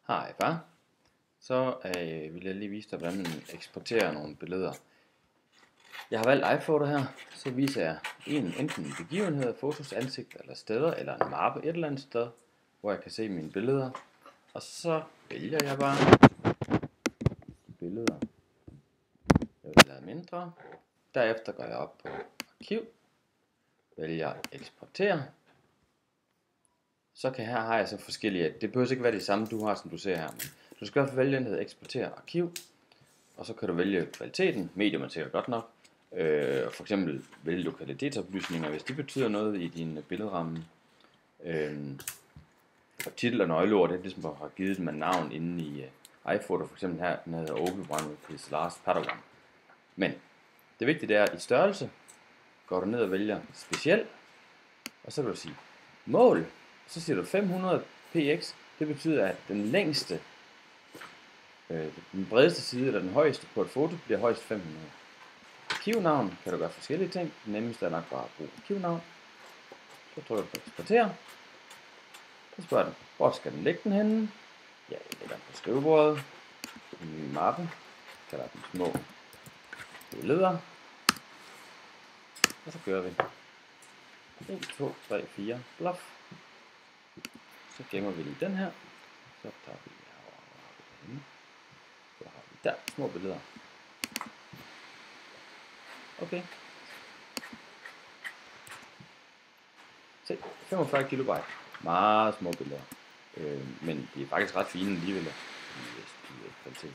Hej far. Så vil jeg lige vise dig, hvordan man eksporterer nogle billeder. Jeg har valgt iPhoto her, så viser jeg enten begivenheder, fotos, ansigter eller steder, eller en mappe et eller andet sted, hvor jeg kan se mine billeder. Og så vælger jeg bare billeder, jeg vil lade mindre. Derefter går jeg op på arkiv, vælger eksportere. Så her har jeg så forskellige, det behøver ikke være det samme du har, som du ser her, men du skal også vælge den, der hedder eksportere arkiv, og så kan du vælge kvaliteten, medium er sikkert godt nok, for eksempel vælge lokalitetsoplysninger, hvis det betyder noget i din billedramme, og titel og nøgleord, det er ligesom har givet dem navn inde i iPhoto, for eksempel her, den hedder Obi-Wan with his last Padawan. Men det vigtige er, i størrelse, går du ned og vælger speciel, og så vil du sige mål, så siger du 500 px, det betyder, at den længste, den bredeste side eller den højeste på et foto bliver højst 500. Arkivnavn kan du gøre forskellige ting. Det nemmeste er nok bare at bruge arkivnavn. Så trykker du på eksportere. Så spørger den, hvor skal den ligge den henne? Ja, jeg lægger den på skrivebordet. En ny mappe. Kalder den små billeder. Og så gør vi 1, 2, 3, 4, bluff. Så gemmer vi lige den her. Så tager vi herovre. Så har vi der små billeder. Okay. Se, 45 kilobyte. Meget små billeder. Men de er faktisk ret fine alligevel i kvalitet.